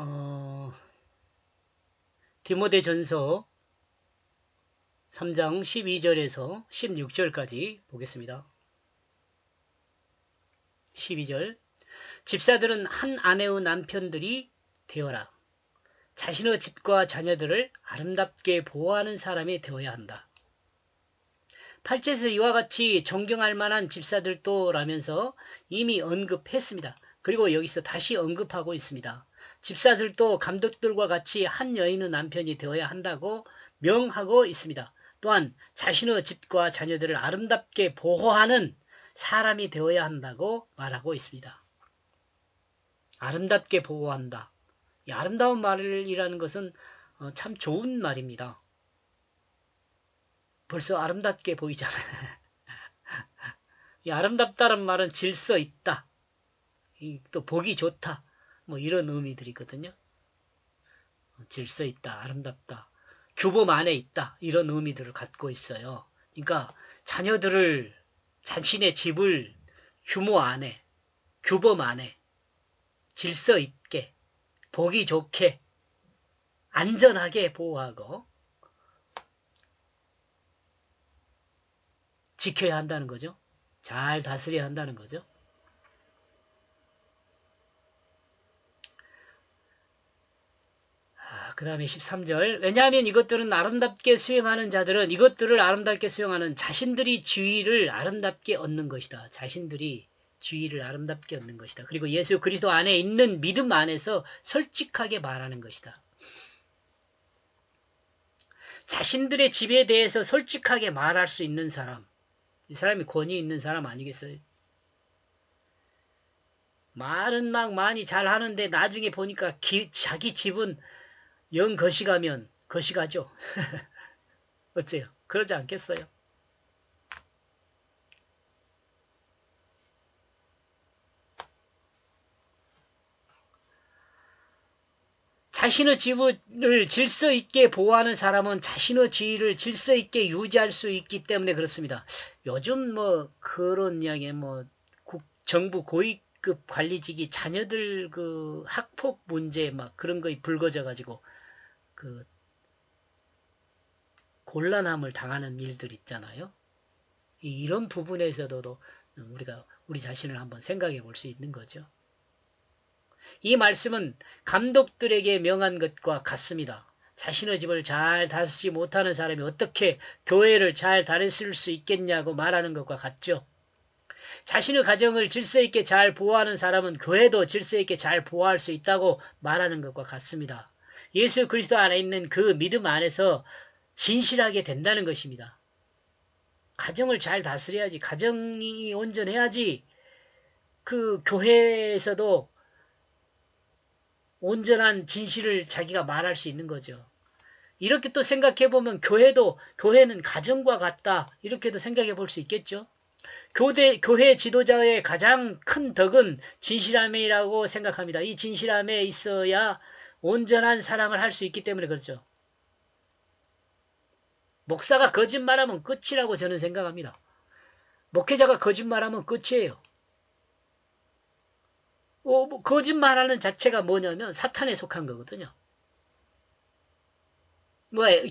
어, 디모데전서 3장 12절에서 16절까지 보겠습니다. 12절 집사들은 한 아내의 남편들이 되어라. 자신의 집과 자녀들을 아름답게 보호하는 사람이 되어야 한다. 8절에서 이와 같이 존경할 만한 집사들도 라면서 이미 언급했습니다. 그리고 여기서 다시 언급하고 있습니다. 집사들도 감독들과 같이 한 여인의 남편이 되어야 한다고 명하고 있습니다. 또한 자신의 집과 자녀들을 아름답게 보호하는 사람이 되어야 한다고 말하고 있습니다. 아름답게 보호한다. 이 아름다운 말이라는 것은 참 좋은 말입니다. 벌써 아름답게 보이잖아요. 이 아름답다는 말은 질서 있다. 또 보기 좋다. 뭐 이런 의미들이거든요. 질서 있다. 아름답다. 규범 안에 있다. 이런 의미들을 갖고 있어요. 그러니까 자녀들을 자신의 집을 규모 안에 규범 안에 질서 있게 보기 좋게 안전하게 보호하고 지켜야 한다는 거죠. 잘 다스려야 한다는 거죠. 그 다음에 13절 왜냐하면 이것들을 아름답게 수행하는 자신들이 지위를 아름답게 얻는 것이다. 자신들이 지위를 아름답게 얻는 것이다. 그리고 예수 그리스도 안에 있는 믿음 안에서 솔직하게 말하는 것이다. 자신들의 집에 대해서 솔직하게 말할 수 있는 사람, 이 사람이 권위 있는 사람 아니겠어요? 말은 막 많이 잘하는데 나중에 보니까 자기 집은 영 거시가면 거시가죠. 어째요? 그러지 않겠어요? 자신의 집을 질서 있게 보호하는 사람은 자신의 지위를 질서 있게 유지할 수 있기 때문에 그렇습니다. 요즘 뭐 그런 이야기 정부 고위급 관리직이 자녀들 그 학폭 문제 막 그런 거에 불거져 가지고 그 곤란함을 당하는 일들 있잖아요. 이런 부분에서도 우리가 우리 자신을 한번 생각해 볼 수 있는 거죠. 이 말씀은 감독들에게 명한 것과 같습니다. 자신의 집을 잘 다스리지 못하는 사람이 어떻게 교회를 잘 다스릴 수 있겠냐고 말하는 것과 같죠. 자신의 가정을 질서 있게 잘 보호하는 사람은 교회도 질서 있게 잘 보호할 수 있다고 말하는 것과 같습니다. 예수 그리스도 안에 있는 그 믿음 안에서 진실하게 된다는 것입니다. 가정을 잘 다스려야지, 가정이 온전해야지 그 교회에서도 온전한 진실을 자기가 말할 수 있는 거죠. 이렇게 또 생각해보면 교회는 가정과 같다. 이렇게도 생각해 볼 수 있겠죠. 교회 지도자의 가장 큰 덕은 진실함이라고 생각합니다. 이 진실함에 있어야 온전한 사랑을 할 수 있기 때문에 그렇죠. 목사가 거짓말하면 끝이라고 저는 생각합니다. 목회자가 거짓말하면 끝이에요. 거짓말하는 자체가 뭐냐면 사탄에 속한 거거든요.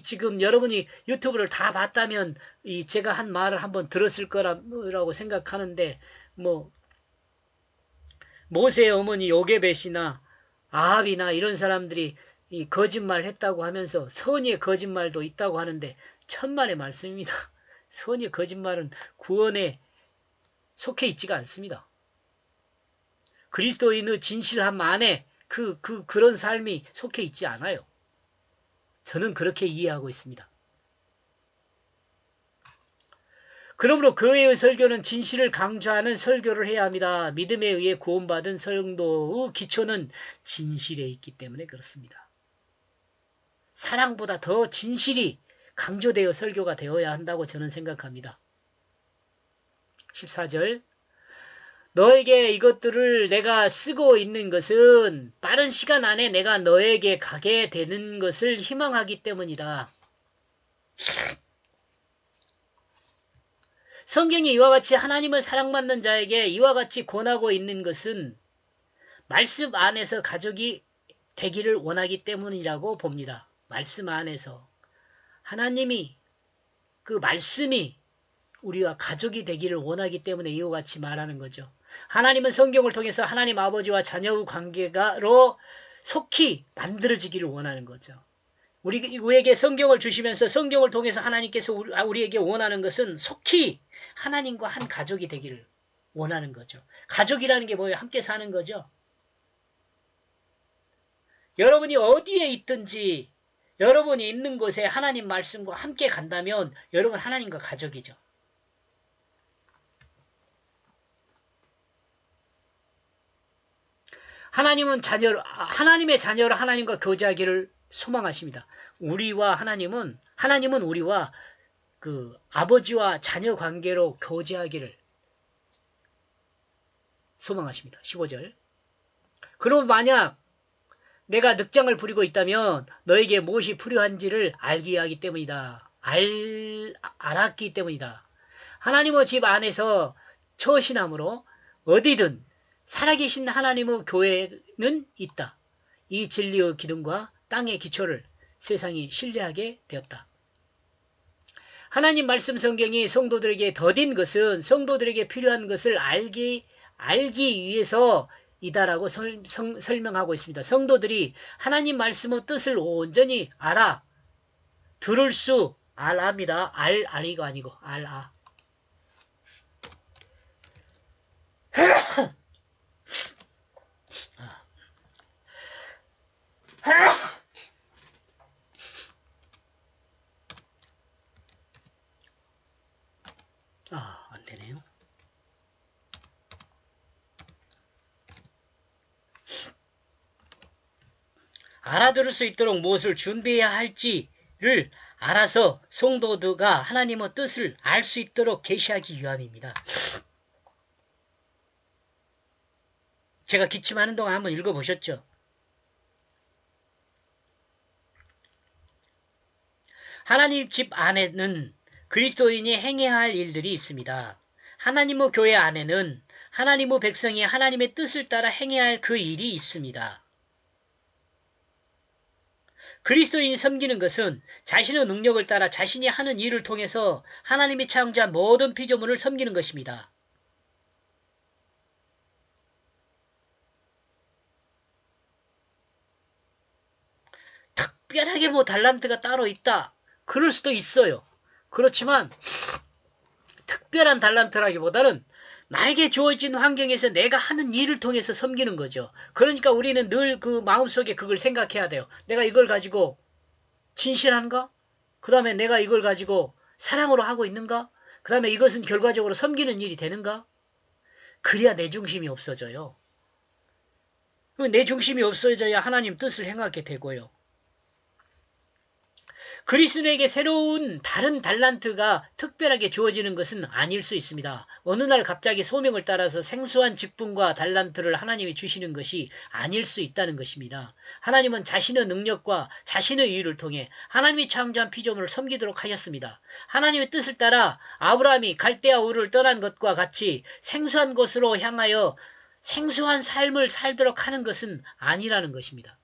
지금 여러분이 유튜브를 다 봤다면 제가 한 말을 한번 들었을 거라고 생각하는데 모세의 어머니 요게벳이나 아합이나 이런 사람들이 거짓말 했다고 하면서 선의의 거짓말도 있다고 하는데 천만의 말씀입니다. 선의의 거짓말은 구원에 속해 있지가 않습니다. 그리스도인의 진실함 안에 그런 삶이 속해 있지 않아요. 저는 그렇게 이해하고 있습니다. 그러므로 교회의 설교는 진실을 강조하는 설교를 해야 합니다. 믿음에 의해 구원받은 성도의 기초는 진실에 있기 때문에 그렇습니다. 사랑보다 더 진실이 강조되어 설교가 되어야 한다고 저는 생각합니다. 14절 너에게 이것들을 내가 쓰고 있는 것은 빠른 시간 안에 내가 너에게 가게 되는 것을 희망하기 때문이다. 성경이 이와 같이 하나님을 사랑받는 자에게 이와 같이 권하고 있는 것은 말씀 안에서 가족이 되기를 원하기 때문이라고 봅니다. 말씀 안에서 하나님이 그 말씀이 우리와 가족이 되기를 원하기 때문에 이와 같이 말하는 거죠. 하나님은 성경을 통해서 하나님 아버지와 자녀의 관계가로 속히 만들어지기를 원하는 거죠. 우리에게 성경을 주시면서 성경을 통해서 하나님께서 우리에게 원하는 것은 속히 하나님과 한 가족이 되기를 원하는 거죠. 가족이라는 게 뭐예요? 함께 사는 거죠. 여러분이 어디에 있든지 여러분이 있는 곳에 하나님 말씀과 함께 간다면 여러분 하나님과 가족이죠. 하나님의 자녀로 하나님과 교제하기를 소망하십니다. 하나님은 우리와 그 아버지와 자녀 관계로 교제하기를 소망하십니다. 15절. 그럼 만약 내가 늑장을 부리고 있다면 너에게 무엇이 필요한지를 알게 하기 때문이다. 알았기 때문이다. 하나님의 집 안에서 처신함으로 어디든 살아계신 하나님의 교회는 있다. 이 진리의 기둥과 땅의 기초를 세상이 신뢰하게 되었다. 하나님 말씀 성경이 성도들에게 더딘 것은 성도들에게 필요한 것을 알기 위해서 이다라고 설명하고 있습니다. 성도들이 하나님 말씀의 뜻을 온전히 알아 들을 수 알합니다. 알이가 아니고 알아. 안 되네요. 알아들을 수 있도록 무엇을 준비해야 할지를 알아서 성도들과 하나님의 뜻을 알 수 있도록 계시하기 위함입니다. 제가 기침하는 동안 한번 읽어보셨죠? 하나님 집 안에는 그리스도인이 행해야 할 일들이 있습니다. 하나님의 교회 안에는 하나님의 백성이 하나님의 뜻을 따라 행해야 할 그 일이 있습니다. 그리스도인이 섬기는 것은 자신의 능력을 따라 자신이 하는 일을 통해서 하나님이 창조한 모든 피조물을 섬기는 것입니다. 특별하게 달란트가 따로 있다. 그럴 수도 있어요. 그렇지만 특별한 달란트라기보다는 나에게 주어진 환경에서 내가 하는 일을 통해서 섬기는 거죠. 그러니까 우리는 늘 그 마음속에 그걸 생각해야 돼요. 내가 이걸 가지고 진실한가? 그 다음에 내가 이걸 가지고 사랑으로 하고 있는가? 그 다음에 이것은 결과적으로 섬기는 일이 되는가? 그래야 내 중심이 없어져요. 내 중심이 없어져야 하나님 뜻을 행하게 되고요. 그리스도인에게 새로운 다른 달란트가 특별하게 주어지는 것은 아닐 수 있습니다. 어느 날 갑자기 소명을 따라서 생소한 직분과 달란트를 하나님이 주시는 것이 아닐 수 있다는 것입니다. 하나님은 자신의 능력과 자신의 의를 통해 하나님이 창조한 피조물을 섬기도록 하셨습니다. 하나님의 뜻을 따라 아브라함이 갈대아 우르를 떠난 것과 같이 생소한 곳으로 향하여 생소한 삶을 살도록 하는 것은 아니라는 것입니다.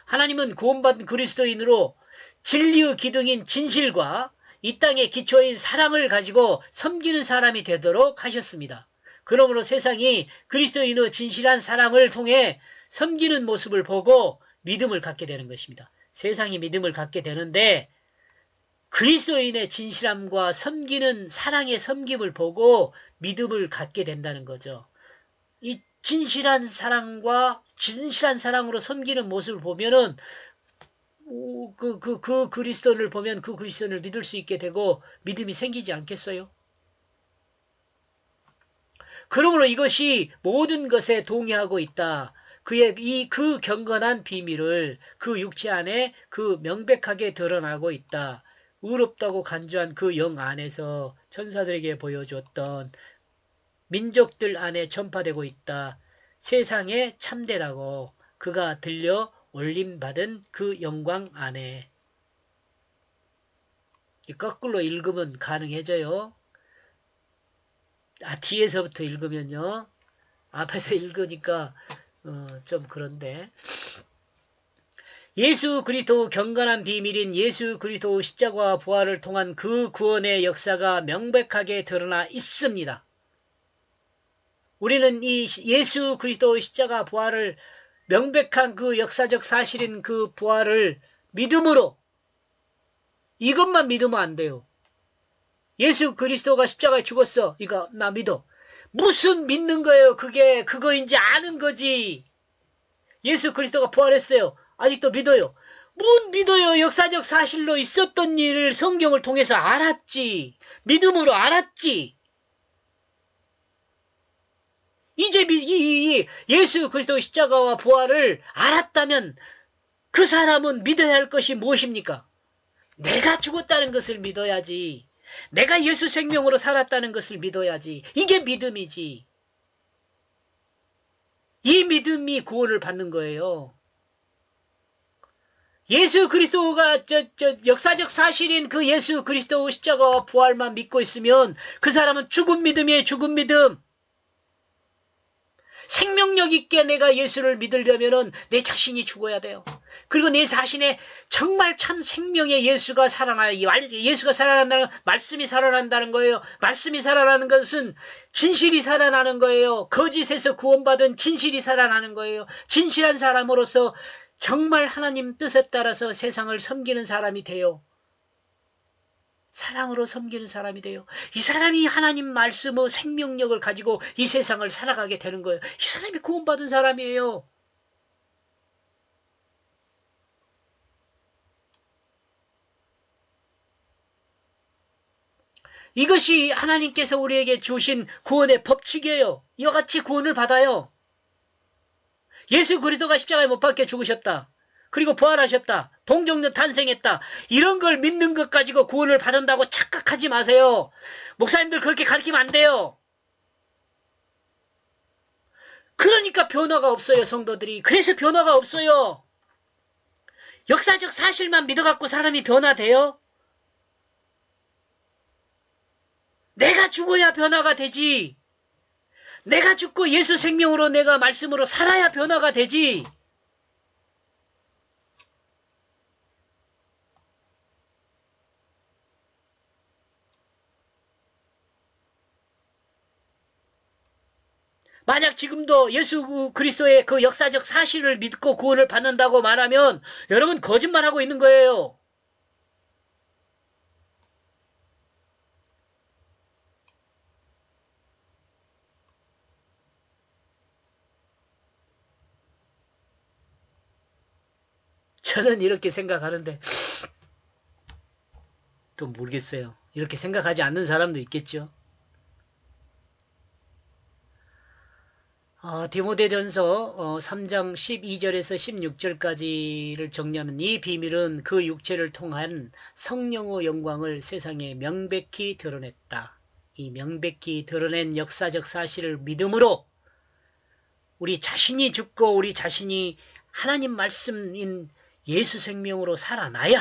하나님은 구원받은 그리스도인으로 진리의 기둥인 진실과 이 땅의 기초인 사랑을 가지고 섬기는 사람이 되도록 하셨습니다. 그러므로 세상이 그리스도인의 진실한 사랑을 통해 섬기는 모습을 보고 믿음을 갖게 되는 것입니다. 세상이 믿음을 갖게 되는데 그리스도인의 진실함과 섬기는 사랑의 섬김을 보고 믿음을 갖게 된다는 거죠. 이 진실한 사랑과 진실한 사랑으로 섬기는 모습을 보면은 그 그리스도를 보면 그 그리스도를 믿을 수 있게 되고 믿음이 생기지 않겠어요? 그러므로 이것이 모든 것에 동의하고 있다. 그 경건한 비밀을 그 육체 안에 그 명백하게 드러나고 있다. 의롭다고 간주한 그 영 안에서 천사들에게 보여주었던 민족들 안에 전파되고 있다. 세상에 참되다고 그가 들려 올림받은 그 영광 안에. 거꾸로 읽으면 가능해져요. 뒤에서부터 읽으면요. 앞에서 읽으니까 좀 그런데 예수 그리스도 경건한 비밀인 예수 그리스도 십자가와 부활을 통한 그 구원의 역사가 명백하게 드러나 있습니다. 우리는 이 예수 그리스도 십자가 부활을 명백한 그 역사적 사실인 그 부활을 믿음으로 이것만 믿으면 안 돼요. 예수 그리스도가 십자가에 죽었어. 이거 나 믿어. 무슨 믿는 거예요? 그거인지 아는 거지. 예수 그리스도가 부활했어요. 아직도 믿어요. 뭔 믿어요? 역사적 사실로 있었던 일을 성경을 통해서 알았지. 믿음으로 알았지. 이제 예수 그리스도 십자가와 부활을 알았다면 그 사람은 믿어야 할 것이 무엇입니까? 내가 죽었다는 것을 믿어야지. 내가 예수 생명으로 살았다는 것을 믿어야지. 이게 믿음이지. 이 믿음이 구원을 받는 거예요. 예수 그리스도가 역사적 사실인 그 예수 그리스도 십자가와 부활만 믿고 있으면 그 사람은 죽은 믿음이에요. 죽은 믿음. 생명력 있게 내가 예수를 믿으려면은 내 자신이 죽어야 돼요. 그리고 내 자신의 정말 참 생명의 예수가 살아나요. 예수가 살아난다는 건 말씀이 살아난다는 거예요. 말씀이 살아나는 것은 진실이 살아나는 거예요. 거짓에서 구원받은 진실이 살아나는 거예요. 진실한 사람으로서 정말 하나님 뜻에 따라서 세상을 섬기는 사람이 돼요. 사랑으로 섬기는 사람이 돼요. 이 사람이 하나님 말씀의 생명력을 가지고 이 세상을 살아가게 되는 거예요. 이 사람이 구원받은 사람이에요. 이것이 하나님께서 우리에게 주신 구원의 법칙이에요. 이와 같이 구원을 받아요. 예수 그리스도가 십자가에 못 박혀 죽으셨다. 그리고 부활하셨다. 동정녀 탄생했다. 이런 걸 믿는 것 가지고 구원을 받는다고 착각하지 마세요. 목사님들 그렇게 가르치면 안 돼요. 그러니까 변화가 없어요, 성도들이. 그래서 변화가 없어요. 역사적 사실만 믿어갖고 사람이 변화돼요? 내가 죽어야 변화가 되지. 내가 죽고 예수 생명으로 내가 말씀으로 살아야 변화가 되지. 만약 지금도 예수 그리스도의 그 역사적 사실을 믿고 구원을 받는다고 말하면 여러분 거짓말하고 있는 거예요. 저는 이렇게 생각하는데 또 모르겠어요. 이렇게 생각하지 않는 사람도 있겠죠. 디모데전서 3장 12절에서 16절까지를 정리하면 이 비밀은 그 육체를 통한 성령의 영광을 세상에 명백히 드러냈다. 이 명백히 드러낸 역사적 사실을 믿음으로 우리 자신이 죽고 우리 자신이 하나님 말씀인 예수 생명으로 살아나야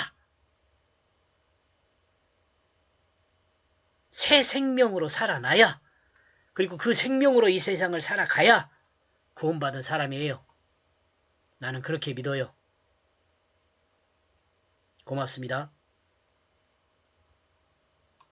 새 생명으로 살아나야 그리고 그 생명으로 이 세상을 살아가야 구원받은 사람이에요. 나는 그렇게 믿어요. 고맙습니다.